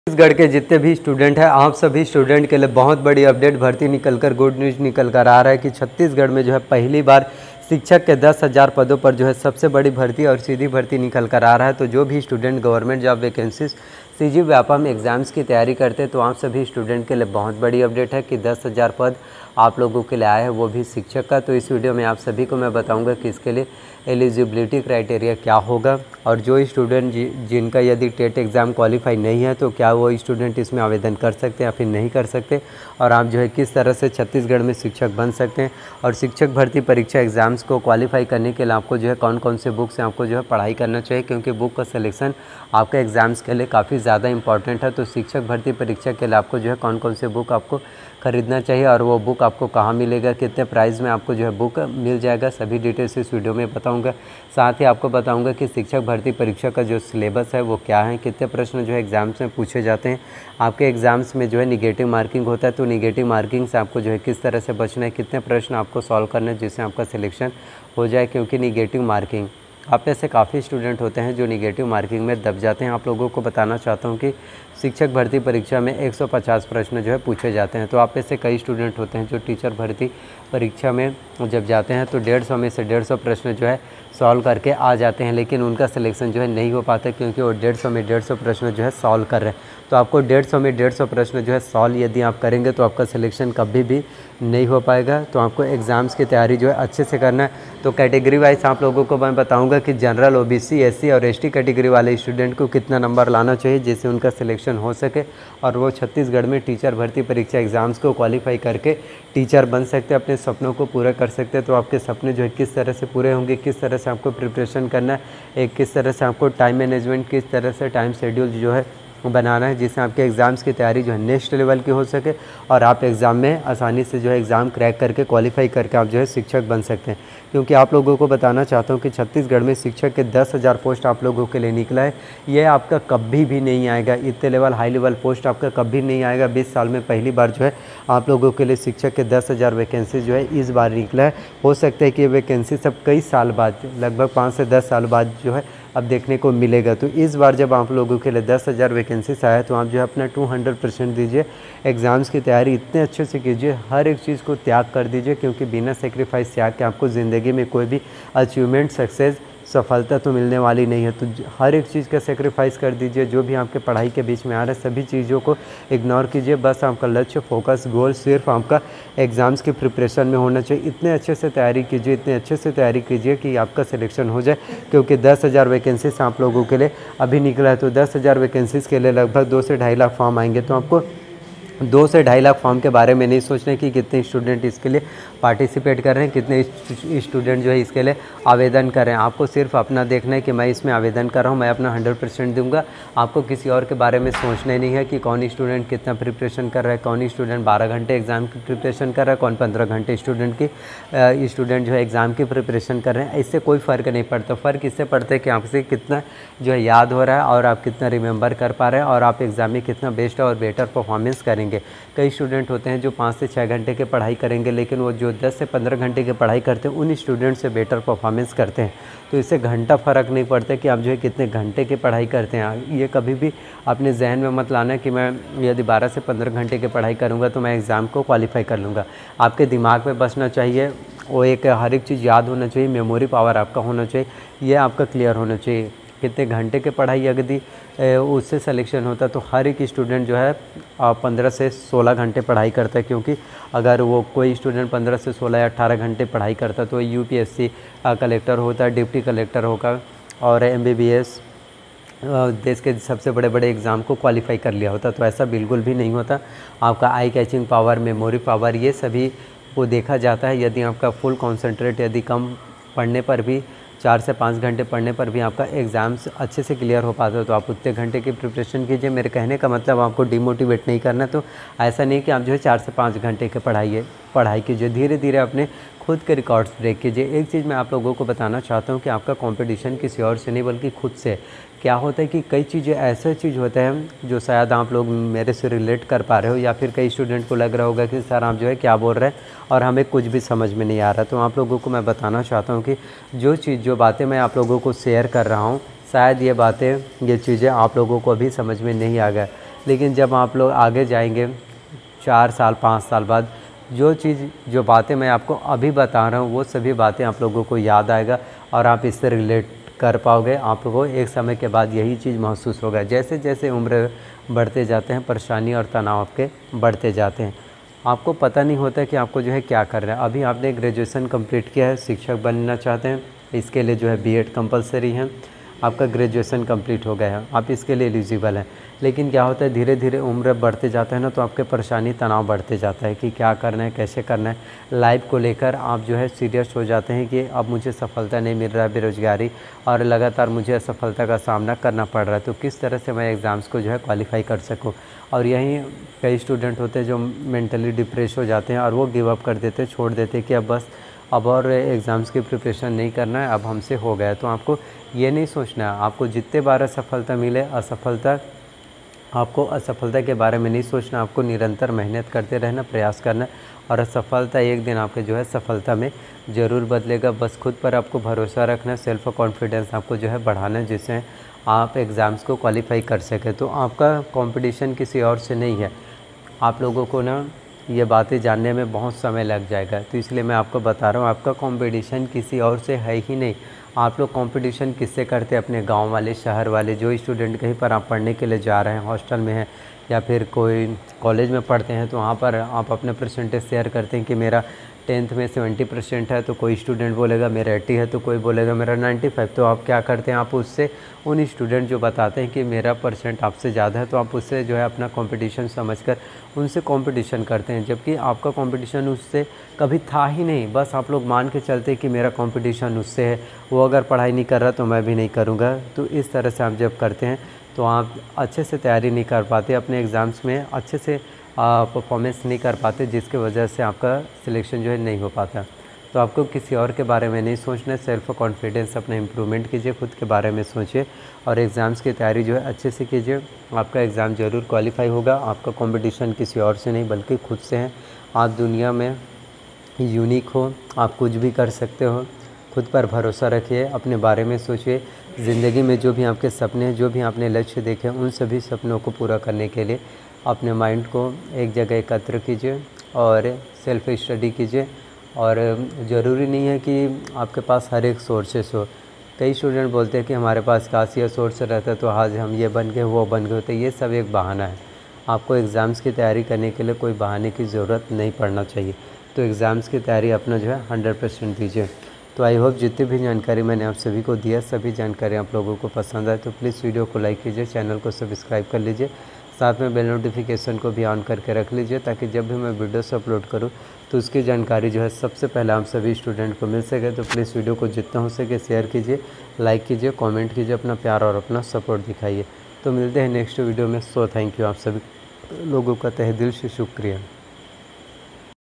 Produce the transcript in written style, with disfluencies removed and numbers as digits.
छत्तीसगढ़ के जितने भी स्टूडेंट हैं, आप सभी स्टूडेंट के लिए बहुत बड़ी अपडेट भर्ती निकलकर गुड न्यूज़ निकल कर आ रहा है कि छत्तीसगढ़ में जो है पहली बार शिक्षक के 10,000 पदों पर जो है सबसे बड़ी भर्ती और सीधी भर्ती निकल कर आ रहा है। तो जो भी student government job vacancies CG Vyapam exams की तैयारी करते हैं तो आप सभी स्टूडेंट के लिए बहुत बड़ी अपडेट है कि 10,000 पद आप लोगों के लिए आए हैं, वो भी शिक्षक का। तो इस वीडियो में आप सभी को मैं बताऊंगा कि इसके लिए एलिजिबिलिटी क्राइटेरिया क्या होगा और जो स्टूडेंट जिनका यदि टेट एग्ज़ाम क्वालिफाई नहीं है तो क्या वो स्टूडेंट इसमें आवेदन कर सकते हैं या फिर नहीं कर सकते, और आप जो है किस तरह से छत्तीसगढ़ में शिक्षक बन सकते हैं। और शिक्षक भर्ती परीक्षा एग्ज़ाम्स को क्वालिफाई करने के लिए आपको जो है कौन कौन से बुक से आपको जो है पढ़ाई करना चाहिए, क्योंकि बुक का सिलेक्शन आपके एग्ज़ाम्स के लिए काफ़ी ज़्यादा इंपॉर्टेंट है। तो शिक्षक भर्ती परीक्षा के लिए आपको जो है कौन कौन से बुक आपको खरीदना चाहिए और वो बुक आपको कहाँ मिलेगा, कितने प्राइस में आपको जो है बुक मिल जाएगा, सभी डिटेल्स इस वीडियो में बताऊंगा। साथ ही आपको बताऊंगा कि शिक्षक भर्ती परीक्षा का जो सिलेबस है वो क्या है, कितने प्रश्न जो है एग्ज़ाम्स में पूछे जाते हैं। आपके एग्ज़ाम्स में जो है निगेटिव मार्किंग होता है तो निगेटिव मार्किंग से आपको जो है किस तरह से बचना है, कितने प्रश्न आपको सॉल्व करना है जिससे आपका सिलेक्शन हो जाए, क्योंकि निगेटिव मार्किंग आप में से काफ़ी स्टूडेंट होते हैं जो निगेटिव मार्किंग में दब जाते हैं। आप लोगों को बताना चाहता हूं कि शिक्षक भर्ती परीक्षा में 150 प्रश्न जो है पूछे जाते हैं। तो आप में से कई स्टूडेंट होते हैं जो टीचर भर्ती परीक्षा में जब जाते हैं तो 150 में से 150 प्रश्न जो है सॉल्व करके आ जाते हैं, लेकिन उनका सिलेक्शन जो है नहीं हो पाता क्योंकि वो 150 में 150 प्रश्न जो है सॉल्व कर रहे हैं। तो आपको 150 में 150 प्रश्न जो है सॉल्व यदि आप करेंगे तो आपका सिलेक्शन कभी भी नहीं हो पाएगा। तो आपको एग्ज़ाम्स की तैयारी जो है अच्छे से करना है। तो कैटेगरी वाइज आप लोगों को मैं बताऊंगा कि जनरल, ओबीसी, एससी और एसटी कैटेगरी वाले स्टूडेंट को कितना नंबर लाना चाहिए जिससे उनका सिलेक्शन हो सके और वो छत्तीसगढ़ में टीचर भर्ती परीक्षा एग्ज़ाम्स को क्वालिफाई करके टीचर बन सकते हैं, अपने सपनों को पूरा कर सकते हैं। तो आपके सपने जो है किस तरह से पूरे होंगे, किस तरह से आपको प्रिपरेशन करना है, एक किस तरह से आपको टाइम मैनेजमेंट, किस तरह से टाइम शेड्यूल जो है बनाना है जिससे आपके एग्ज़ाम्स की तैयारी जो है नेक्स्ट लेवल की हो सके और आप एग्ज़ाम में आसानी से जो है एग्ज़ाम क्रैक करके क्वालिफाई करके आप जो है शिक्षक बन सकते हैं। क्योंकि आप लोगों को बताना चाहता हूं कि छत्तीसगढ़ में शिक्षक के 10,000 पोस्ट आप लोगों के लिए निकला है। ये आपका कभी भी नहीं आएगा, इतने लेवल हाई लेवल पोस्ट आपका कभी नहीं आएगा। 20 साल में पहली बार जो है आप लोगों के लिए शिक्षक के 10,000 वैकेंसी जो है इस बार निकला है। हो सकता है कि ये वैकेंसी सब कई साल बाद, लगभग 5 से 10 साल बाद जो है अब देखने को मिलेगा। तो इस बार जब आप लोगों के लिए 10,000 वैकेंसीज आया तो आप जो है अपना 200% दीजिए, एग्ज़ाम्स की तैयारी इतने अच्छे से कीजिए, हर एक चीज़ को त्याग कर दीजिए, क्योंकि बिना सेक्रीफाइस त्याग के आपको ज़िंदगी में कोई भी अचीवमेंट, सक्सेस, सफलता तो मिलने वाली नहीं है। तो हर एक चीज़ का सेक्रीफाइस कर दीजिए, जो भी आपके पढ़ाई के बीच में आ रहा है सभी चीज़ों को इग्नोर कीजिए। बस आपका लक्ष्य, फोकस, गोल सिर्फ आपका एग्ज़ाम्स की प्रिपरेशन में होना चाहिए। इतने अच्छे से तैयारी कीजिए, इतने अच्छे से तैयारी कीजिए कि आपका सिलेक्शन हो जाए, क्योंकि 10,000 वैकेंसीज आप लोगों के लिए अभी निकला है। तो 10,000 वैकेंसीज़ के लिए लगभग 2 से 2.5 लाख फॉर्म आएंगे। तो आपको 2 से 2.5 लाख फॉर्म के बारे में नहीं सोचना कि कितने स्टूडेंट इसके लिए पार्टिसिपेट कर रहे हैं, कितने स्टूडेंट जो है इसके लिए आवेदन कर रहे हैं। आपको सिर्फ अपना देखना है कि मैं इसमें आवेदन कर रहा हूँ, मैं अपना 100% दूंगा। आपको किसी और के बारे में सोचना नहीं है कि कौन स्टूडेंट कितना प्रिपरेशन कर रहा है, कौन स्टूडेंट 12 घंटे एग्ज़ाम की प्रिपरेशन कर रहा है, कौन 15 घंटे स्टूडेंट जो है एग्ज़ाम की प्रिपरेशन कर रहे हैं। इससे कोई फ़र्क नहीं पड़ता। फ़र्क इससे पड़ता है कि आपसे कितना जो है याद हो रहा है और आप कितना रिमेंबर कर पा रहे हैं और आप एग्ज़ाम में कितना बेस्ट और बेटर परफॉर्मेंस करेंगे। कई स्टूडेंट होते हैं जो 5 से 6 घंटे की पढ़ाई करेंगे, लेकिन वो जो 10 से 15 घंटे की पढ़ाई करते हैं उन स्टूडेंट से बेटर परफॉर्मेंस करते हैं। तो इससे घंटा फ़र्क नहीं पड़ता कि आप जो है कितने घंटे की पढ़ाई करते हैं। ये कभी भी अपने जहन में मत लाना कि मैं यदि 12 से 15 घंटे की पढ़ाई करूँगा तो मैं एग्ज़ाम को क्वालिफाई कर लूँगा। आपके दिमाग में बसना चाहिए, वो एक हर एक चीज़ याद होना चाहिए, मेमोरी पावर आपका होना चाहिए, ये आपका क्लियर होना चाहिए। कितने घंटे की पढ़ाई यदि उससे सिलेक्शन होता तो हर एक स्टूडेंट जो है 15 से 16 घंटे पढ़ाई करता है, क्योंकि अगर वो कोई स्टूडेंट 15 से 16 या 18 घंटे पढ़ाई करता तो यूपीएससी कलेक्टर होता, डिप्टी कलेक्टर होगा और एमबीबीएस देश के सबसे बड़े बड़े एग्ज़ाम को क्वालिफाई कर लिया होता। तो ऐसा बिल्कुल भी नहीं होता। आपका eye catching power, memory power, ये सभी को देखा जाता है। यदि आपका फुल कॉन्सेंट्रेट यदि कम पढ़ने पर भी 4 से 5 घंटे पढ़ने पर भी आपका एग्ज़ाम्स अच्छे से क्लियर हो पाता है तो आप उतने घंटे की प्रिपरेशन कीजिए। मेरे कहने का मतलब आपको डिमोटिवेट नहीं करना। तो ऐसा नहीं कि आप जो है 4 से 5 घंटे के पढ़ाई कीजिए, धीरे धीरे अपने खुद के रिकॉर्ड्स ब्रेक कीजिए। एक चीज़ मैं आप लोगों को बताना चाहता हूँ कि आपका कंपटीशन किसी और से नहीं बल्कि खुद से। क्या होता है कि कई चीज़ें ऐसे चीज़ होते हैं जो शायद आप लोग मेरे से रिलेट कर पा रहे हो, या फिर कई स्टूडेंट को लग रहा होगा कि सर आप जो है क्या बोल रहे हैं और हमें कुछ भी समझ में नहीं आ रहा। तो आप लोगों को मैं बताना चाहता हूँ कि जो बातें मैं आप लोगों को शेयर कर रहा हूँ, शायद ये चीज़ें आप लोगों को अभी समझ में नहीं आ गया। लेकिन जब आप लोग आगे जाएंगे 4 साल 5 साल बाद, जो बातें मैं आपको अभी बता रहा हूँ वो सभी बातें आप लोगों को याद आएगा और आप इससे रिलेट कर पाओगे। आप लोगों को एक समय के बाद यही चीज़ महसूस होगा। जैसे जैसे उम्र बढ़ते जाते हैं, परेशानी और तनाव आपके बढ़ते जाते हैं। आपको पता नहीं होता कि आपको जो है क्या करना है। अभी आपने ग्रेजुएशन कंप्लीट किया है, शिक्षक बनना चाहते हैं, इसके लिए जो है बीएड कंपलसरी है। आपका ग्रेजुएशन कंप्लीट हो गया है, आप इसके लिए एलिजिबल हैं। लेकिन क्या होता है, धीरे धीरे उम्र बढ़ते जाता है ना, तो आपके परेशानी तनाव बढ़ते जाता है कि क्या करना है, कैसे करना है। लाइफ को लेकर आप जो है सीरियस हो जाते हैं कि अब मुझे सफलता नहीं मिल रहा है, बेरोजगारी और लगातार मुझे असफलता का सामना करना पड़ रहा है, तो किस तरह से मैं एग्ज़ाम्स को जो है क्वालिफाई कर सकूँ। और यहीं कई स्टूडेंट होते हैं जो मेंटली डिप्रेस हो जाते हैं और वो गिव अप कर देते हैं, छोड़ देते हैं कि अब और एग्ज़ाम्स की प्रिपरेशन नहीं करना है, अब हमसे हो गया। तो आपको ये नहीं सोचना है, आपको जितने बार असफलता मिले, आपको असफलता के बारे में नहीं सोचना, आपको निरंतर मेहनत करते रहना, प्रयास करना और असफलता एक दिन आपके जो है सफलता में ज़रूर बदलेगा। बस खुद पर आपको भरोसा रखना, सेल्फ कॉन्फिडेंस आपको जो है बढ़ाना, जिससे आप एग्ज़ाम्स को क्वालिफाई कर सकें। तो आपका कंपटीशन किसी और से नहीं है। आप लोगों को ना ये बातें जानने में बहुत समय लग जाएगा, तो इसलिए मैं आपको बता रहा हूँ, आपका कंपटीशन किसी और से है ही नहीं। आप लोग कंपटीशन किससे करते हैं? अपने गांव वाले, शहर वाले। जो स्टूडेंट कहीं पर आप पढ़ने के लिए जा रहे हैं, हॉस्टल में हैं या फिर कोई कॉलेज में पढ़ते हैं, तो वहाँ पर आप अपने परसेंटेज शेयर करते हैं कि मेरा 10th में 70% है, तो कोई स्टूडेंट बोलेगा मेरा 80 है, तो कोई बोलेगा मेरा 95। तो आप क्या करते हैं, आप उससे उन स्टूडेंट जो बताते हैं कि मेरा परसेंट आपसे ज़्यादा है, तो आप उससे जो है अपना कंपटीशन समझकर उनसे कंपटीशन करते हैं, जबकि आपका कंपटीशन उससे कभी था ही नहीं। बस आप लोग मान के चलते हैं कि मेरा कंपटीशन उससे है, वो अगर पढ़ाई नहीं कर रहा तो मैं भी नहीं करूँगा। तो इस तरह से आप जब करते हैं तो आप अच्छे से तैयारी नहीं कर पाते, अपने एग्ज़ाम्स में अच्छे से परफॉर्मेंस नहीं कर पाते, जिसके वजह से आपका सिलेक्शन जो है नहीं हो पाता। तो आपको किसी और के बारे में नहीं सोचना है, सेल्फ कॉन्फिडेंस अपना इम्प्रूवमेंट कीजिए, खुद के बारे में सोचिए और एग्ज़ाम्स की तैयारी जो है अच्छे से कीजिए। आपका एग्ज़ाम ज़रूर क्वालिफाई होगा। आपका कंपटीशन किसी और से नहीं बल्कि खुद से है। आप दुनिया में यूनिक हो, आप कुछ भी कर सकते हो। खुद पर भरोसा रखिए, अपने बारे में सोचिए। ज़िंदगी में जो भी आपके सपने हैं, जो भी आपने लक्ष्य देखे, उन सभी सपनों को पूरा करने के लिए अपने माइंड को एक जगह एकत्र कीजिए और सेल्फ स्टडी कीजिए। और ज़रूरी नहीं है कि आपके पास हर एक सोर्सेस हो। कई स्टूडेंट बोलते हैं कि हमारे पास काश ये सोर्स रहता तो आज हम ये बन गए, वो बन गए होते। ये सब एक बहाना है। आपको एग्ज़ाम्स की तैयारी करने के लिए कोई बहाने की ज़रूरत नहीं पड़ना चाहिए। तो एग्ज़ाम्स की तैयारी अपना जो है 100% दीजिए। तो आई होप जितनी भी जानकारी मैंने आप सभी को दिया, सभी जानकारी आप लोगों को पसंद आए तो प्लीज़ वीडियो को लाइक कीजिए, चैनल को सब्सक्राइब कर लीजिए, साथ में बेल नोटिफिकेशन को भी ऑन करके रख लीजिए, ताकि जब भी मैं वीडियोस अपलोड करूं तो उसकी जानकारी जो है सबसे पहले आप सभी स्टूडेंट को मिल सके। तो प्लीज़ वीडियो को जितना हो सके शेयर कीजिए, लाइक कीजिए, कमेंट कीजिए, अपना प्यार और अपना सपोर्ट दिखाइए। तो मिलते हैं नेक्स्ट वीडियो में। सो थैंक यू, आप सभी लोगों का तहे दिल से शुक्रिया।